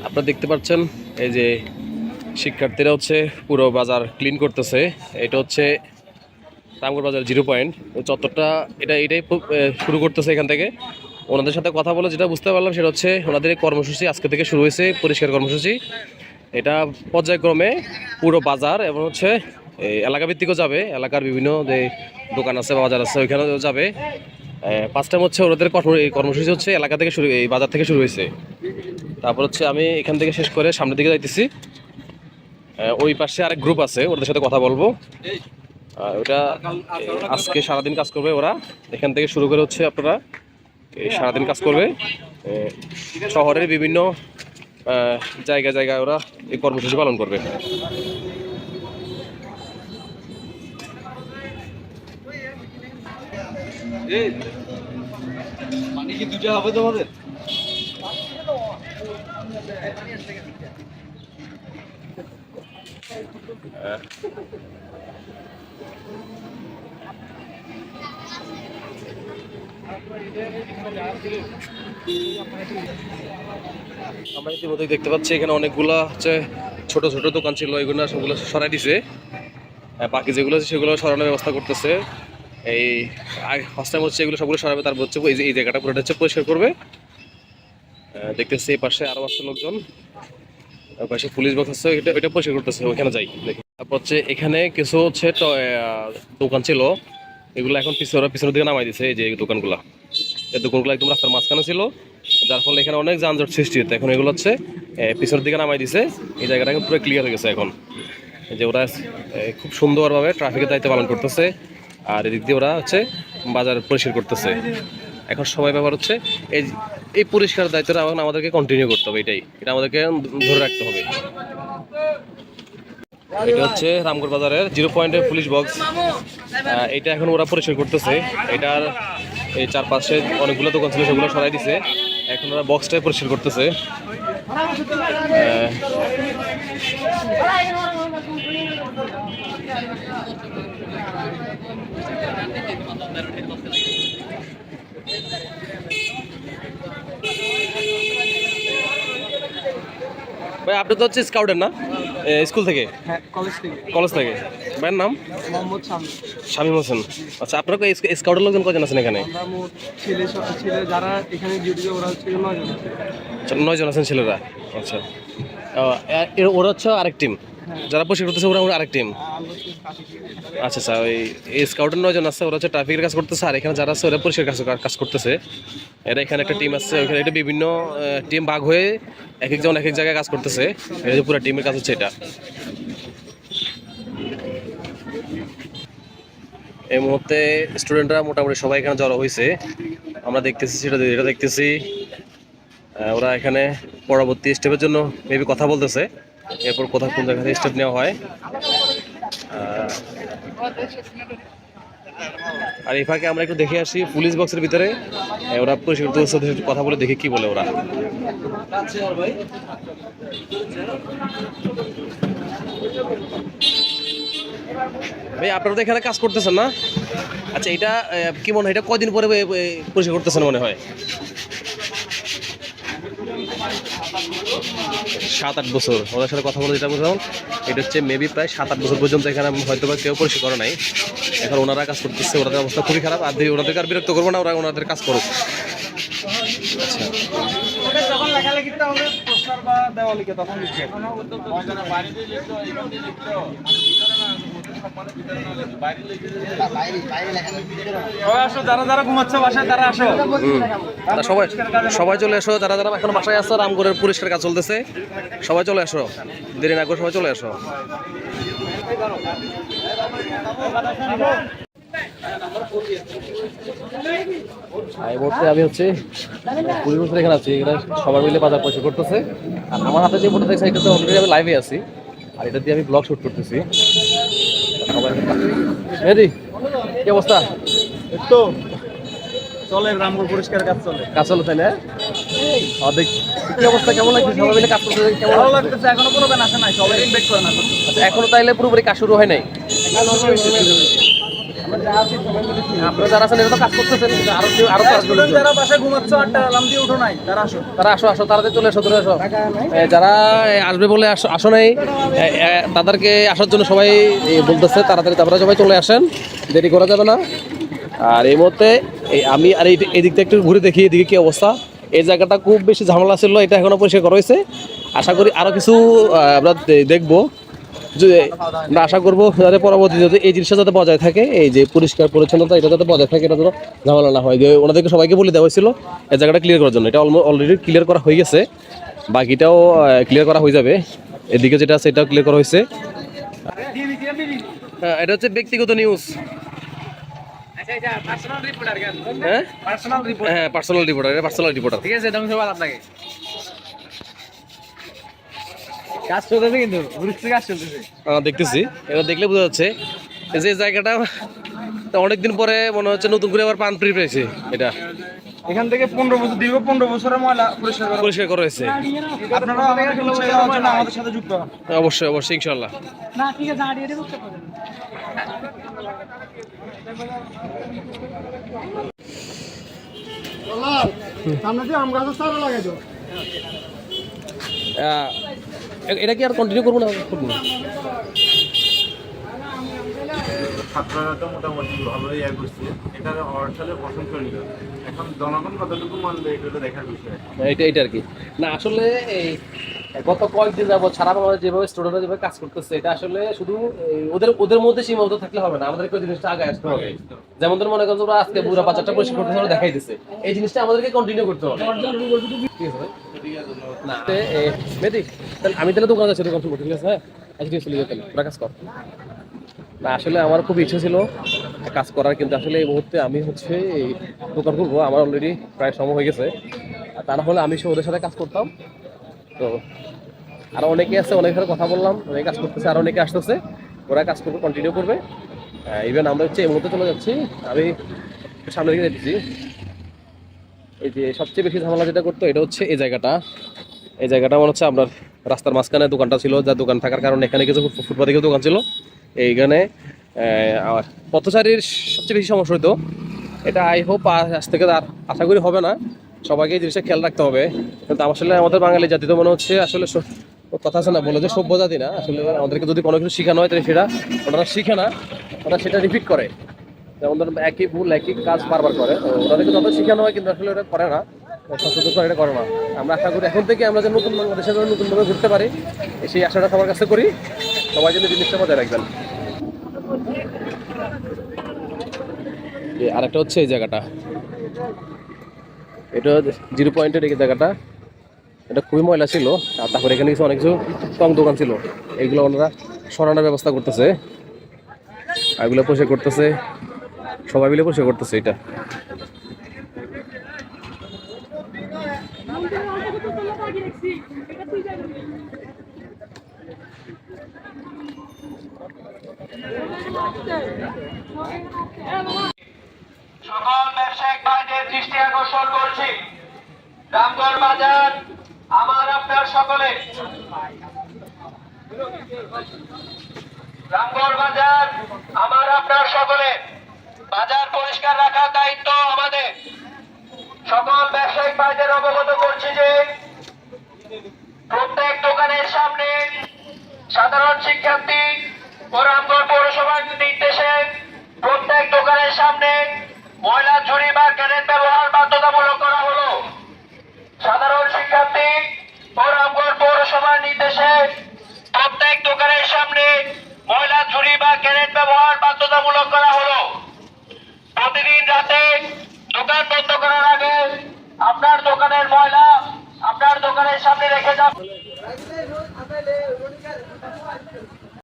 আপনারা দেখতে পাচ্ছেন এই যে শিক্ষার্থীরা হচ্ছে পুরো বাজার ক্লিন করতেছে। এটা হচ্ছে রামগড় বাজার 0 পয়েন্ট চত্বরটা, এটাই শুরু করতেছে। এখান থেকে ওনাদের সাথে কথা বলে যেটা বুঝতে পারলাম সেটা হচ্ছে ওনাদের কর্মসূচি আজকে থেকে শুরু হয়েছে, পরিষ্কার কর্মসূচি। এটা পর্যায়ক্রমে পুরো বাজার এবং হচ্ছে এলাকা ভিত্তিকও যাবে, এলাকার বিভিন্ন যে দোকান আছে বাজার আছে ওইখানেও যাবে। ফার্স্ট টাইম হচ্ছে ওদের কর্মসূচি হচ্ছে এলাকা থেকে শুরু, এই বাজার থেকে শুরু হয়েছে। তারপর হচ্ছে আমি এখান থেকে শেষ করে সামনের দিকে যাইতেছি। ওই পাশে আরেক গ্রুপ আছে, ওদের সাথে কথা বলবো। ওটা আজকে সারাদিন কাজ করবে ওরা। এখান থেকে শুরু করে হচ্ছে আপনারা সারাদিন কাজ করবে। শহরের বিভিন্ন জায়গায় ওরা এই কর্মসূচি পালন করবে। মানে কি দুটো হবে তোমাদের? আমরা ইতিমধ্যে দেখতে পাচ্ছি এখানে অনেকগুলো হচ্ছে ছোট ছোট দোকান ছিল, এগুলো সবগুলো সরাই দিছে। বাকি যেগুলো আছে সেগুলো সরানোর ব্যবস্থা করতেছে। এই ফার্স্ট টাইম হচ্ছে এগুলো সবগুলো সরাবে, তারপর হচ্ছে এই জায়গাটা পুরোটা হচ্ছে পরিষ্কার করবে। দেখতেছি এই পাশে আরো আসছে লোকজন, পাশে পুলিশ বক্স আছে, এটা পরিষ্কার করতেছে। ওইখানে যাই দেখি। তারপর হচ্ছে এখানে কিছু হচ্ছে দোকান ছিল, এগুলো এখন পিছনের দিকে নামাই দিছে। এই যে দোকানগুলো, এই দোকানগুলো একদম রাস্তার মাঝখানে ছিল, যার ফলে এখানে অনেক যানজট সৃষ্টি হতো। এখন এগুলো হচ্ছে পিছনের দিকে নামাই দিছে। এই জায়গাটা এখন পুরো ক্লিয়ার হয়ে গেছে এখন। যে ওরা খুব সুন্দরভাবে ট্রাফিকের দায়িত্ব পালন করতেছে, আর এদিক দিয়ে ওরা হচ্ছে বাজার পরিষ্কার করতেছে। এখন সময় ব্যাপার হচ্ছে এই পরিষ্কার দায়িত্বটা আমাদেরকে কন্টিনিউ করতে হবে। এটা আমাদেরকে ধরে রাখতে হবে। এটা হচ্ছে রামগড় বাজারের 0 পয়েন্টের পুলিশ বক্স। এটা এখন ওরা পরিষ্কার করতেছে। এটার এই চারপাশে অনেকগুলো দোকান ছিল, সেগুলো সরাই দিছে। এখন ওরা বক্সটাই পরিষ্কার করতেছে। ভাই আপনি তো হচ্ছে স্কাউটের না, স্কুল থেকে? হ্যাঁ, কলেজ থেকে। ভাইয়ের নাম? মোহাম্মদ শামীম হোসেন। আচ্ছা, আপনার স্কাউটের লোকজন কজন আছেন এখানে? আমরা মোট ছেলে যারা এখানে ডিউটি ওরা হচ্ছে 9 জন। আচ্ছা, 9 জন আছেন ছেলেরা। আচ্ছা, ওরা হচ্ছে আরেক টিম, যারা পরিষ্কার করতেছে ওরা আরেক টিম। আচ্ছা আচ্ছা, ওই স্কাউটের 9 জন আছে, ওরা হচ্ছে ট্রাফিকের কাজ করতেছে। আর এখানে যারা আছে ওরা পরিষ্কার কাজ করতেছে। এরা এখানে একটা টিম আছে, ওইখানে এটা বিভিন্ন টিম ভাগ হয়ে এক একজন এক এক জায়গায় কাজ করতেছে। এটা যে পুরো টিমের কাজ হচ্ছে এটা। এই মুহূর্তে স্টুডেন্টরা মোটামুটি সবাই এখানে জড়ো হয়েছে, আমরা দেখতেছি এটা দেখতেছি। ওরা এখানে পরবর্তী স্টেপের জন্য মেবি কথা বলতেছে, এরপর কোন জায়গাতে স্টেপ নেওয়া হয়। আর এই ফাঁকে আমরা একটু দেখে আসি পুলিশ বক্সের ভিতরে ওরা পরিষ্কার সাথে কথা বলে দেখি কি বলে ওরা। ভাই আপনারা তো এখানে কাজ করতেছেন না? আচ্ছা, এটা কি মনে হয় এটা কদিন পরে পরিষ্কার করতেছেন মনে হয়? 7-8 বছর। ওদের সাথে কথা বলে যেটা বুঝলাম এটা হচ্ছে মেবি প্রায় 7-8 বছর পর্যন্ত এখানে হয়তো বা কেউ পরিষ্কার করে নাই। এখন ওনারা কাজ করতেছে, ওনাদের অবস্থা খুবই খারাপ। আর ওনাদেরকে আর বিরক্ত করবো না, ওরা ওনাদের কাজ করুক। সবাই চলে আসো, যারা যারা এখন বাসায় আসো, রামগড়ের পরিষ্কার কাজ চলতেছে, সবাই চলে আসো, দেরি না করে সবাই চলে আসো। এই মুহূর্তে আমি হচ্ছে পুলিশ বক্সের এখানে আছি, এখানে সবাই মিলে বাজার পরিষ্কার করতেছে। আর আমার হাতে যে ফটো দেখছি এটাতে অলরেডি আমি লাইভে আছি, আর এটা দিয়ে আমি ব্লগ শুট করতেছি। মেহেদি, কি অবস্থা? তো চলে রামগড় পরিষ্কার কাজ চলে তাই না? দেখ কি অবস্থা, কেমন লাগছে সবাই মিলে কাজ করতে? কেমন ভালো লাগতেছে। এখনো কোনো ব্যান আসে নাই, সবাই ইনভাইট করে না। আচ্ছা, এখনো তাইলে পুরোপুরি কাজ শুরু হয় নাই? আপনারা যারা আছেন এটা তো কাজ করতেছেন, কিন্তু আরো যারা বাসায় ঘুমাচ্ছ আটটা আলাম দিয়ে উঠো নাই, তারা আসো। তারা আসো তাড়াতাড়ি চলে এসো, দূরে এসো। যারা আসবে বলে আসো নাই, তাদেরকে আসার জন্য সবাই বলতেছে তাড়াতাড়ি, তারপরে সবাই চলে আসেন, দেরি করা যাবে না। আর এই মুহূর্তে আমি আর এই দিকটা একটু ঘুরে দেখি এদিকে কি অবস্থা। এই জায়গাটা খুব বেশি ঝামেলা ছিল, এটা এখনো পরিষ্কার করা হয়েছে। আশা করি আরো কিছু আমরা দেখবো, যে আমরা আশা করবো যাতে পরবর্তীতে এই জিনিসটা যাতে বজায় থাকে, এই যে পরিষ্কার পরিচ্ছন্নতা এটা যাতে বজায় থাকে, এটা যেন ঝামেলা না হয়। যে ওনাদেরকে সবাইকে বলে দেওয়া হয়েছিল এই জায়গাটা ক্লিয়ার করার জন্য, এটা অলরেডি ক্লিয়ার করা হয়ে গেছে, বাকিটাও ক্লিয়ার করা হয়ে যাবে। এদিকে যেটা আছে এটাও ক্লিয়ার করা হয়েছে। এটা হচ্ছে ব্যক্তিগত নিউজ। হ্যাঁ পার্সোনাল রিপোর্টার, এটা পার্সোনাল রিপোর্টার। ঠিক আছে, ধন্যবাদ আপনাকে। কাজ চলতেছে, কিন্তু কাজ চলতেছে দেখতেছি, এটা দেখলে বোঝা যাচ্ছে যে জায়গাটা অনেকদিন পরে মনে হচ্ছে নতুন করে আবার প্রাণ ফিরে পেয়েছে। এটা এখান থেকে 15 বছর, দীর্ঘ 15 বছরের ময়লা পরিষ্কার করা হয়েছে। আপনারা আমাদের সাথে যুক্ত হন। অবশ্যই অবশ্যই, ইনশাল্লাহ। না ঠিক আছে, দাঁড়িয়ে বুঝতে পারেন। সামনে দিয়ে আম গাছের চারা লাগাই দাও। এটা কি আর কন্টিনিউ করবো না? ছাত্ররা তো মোটামুটি ভালোই করছে, এটার অর্থালে প্রশংসনীয়। এখন জনগণ কতটুকু মানবে এটা দেখার বিষয়। এটা আর কি না, আসলে এই গত কয়েকদিন যাবো সারা বাংলাদেশ যেভাবে স্টুডেন্টরা যেভাবে কাজ করতেছে, এটা আসলে শুধু ওদের মধ্যে সীমাবদ্ধ থাকলে হবে না, আমাদেরকে ওই জিনিসটা আগে আসতে হবে। যেমন ধর মনে করেন ওরা আজকে বুড়া বাজারটা পরিষ্কার করতে হবে, দেখাই দিচ্ছে, এই জিনিসটা আমাদেরকে কন্টিনিউ করতে হবে। ঠিক আছে না মেদি, তাহলে আমি তাহলে দোকানে যাচ্ছি, দোকান শুনবো। ঠিক আছে, হ্যাঁ আজকে চলে যেতে ওরা কাজ কর না। আসলে আমার খুব ইচ্ছে ছিল কাজ করার, কিন্তু আসলে এই মুহূর্তে আমি হচ্ছে এই দোকান খুলবো, আমার অলরেডি প্রায় সময় হয়ে গেছে। আর তা না হলে আমি ওদের সাথে কাজ করতাম। তো আরও অনেকে আছে, অনেকের সাথে কথা বললাম, অনেকে কাজ করতেছে, আর অনেকে আসতেছে, ওরা কাজ করবে, কন্টিনিউ করবে। ইভেন আমরা হচ্ছে এই মুহূর্তে চলে যাচ্ছি, আমি সামনে দিকে যাচ্ছি। এই যে সবচেয়ে বেশি ঝামেলা যেটা করতো এটা হচ্ছে এই জায়গাটা মনে হচ্ছে আপনার রাস্তার মাঝখানে দোকানটা ছিল, যা দোকান থাকার কারণে এখানে কিছু ফুটপাতে কিছু দোকান ছিল। এইখানে পথচারীর সবচেয়ে বেশি সমস্যা হতো। এটা আই হোপ আজ থেকে আর আশা করি হবে না, সবাইকে এই জিনিসটা খেয়াল রাখতে হবে। কিন্তু আসলে আমাদের বাঙালি জাতি তো মনে হচ্ছে আসলে কথা আছে না, বলে যে সভ্য জাতি না। আসলে আমাদেরকে যদি কোনো কিছু শেখানো হয় তাহলে সেটা ওনারা শিখে না, ওরা সেটা রিপিট করে। যেমন ধরুন একই ভুল একই কাজ বারবার করে, ওনাদেরকে যত শেখানো হয় কিন্তু আসলে এটা করে না, সচেতন এটা করে না। আমরা আশা করি এখন থেকে আমরা যে নতুন বাংলাদেশের নতুনভাবে ঘুরতে পারি, সেই আশাটা সবার কাছে করি। সবাই যেন জিনিসটা বজায় রাখবেন। আরেকটা হচ্ছে এই জায়গাটা, এটা 0 পয়েন্টের এই জায়গাটা, এটা খুবই ময়লা ছিল। আর তারপরে এখানে কিছু অনেক কিছু টং দোকান ছিল, এইগুলো ওনারা সরানোর ব্যবস্থা করতেছে, এগুলো পরিষ্কার করতেছে, সবাই মিলে পরিষ্কার করতেছে। এটা সকল ব্যবসায়িক ভাইদের দৃষ্টি আকর্ষণ করছি, রামগড় বাজার আমার আপনার সকলে, রামগড় বাজার আমার আপনার সকলে, বাজার পরিষ্কার রাখার দায়িত্ব আমাদের। সকল ব্যবসায়িক ভাইদের অবগত করছি যে প্রত্যেক দোকানের সামনে সাধারণ শিক্ষার্থী ও রামগড় পৌরসভার নির্দেশে প্রত্যেক দোকানের সামনে ময়লা ঝুড়ি বা ক্যারেট ব্যবহার বাধ্যতামূলক করা হলো। সাধারণ শিক্ষার্থী ও রামগড় পৌরসভার নির্দেশে প্রত্যেক দোকানের সামনে ময়লা ঝুড়ি বা ক্যারেট ব্যবহার বাধ্যতামূলক করা হলো। প্রতিদিন রাতে দোকান বন্ধ করার আগে আপনার দোকানের ময়লা আপনার দোকানের সামনে রেখে যান।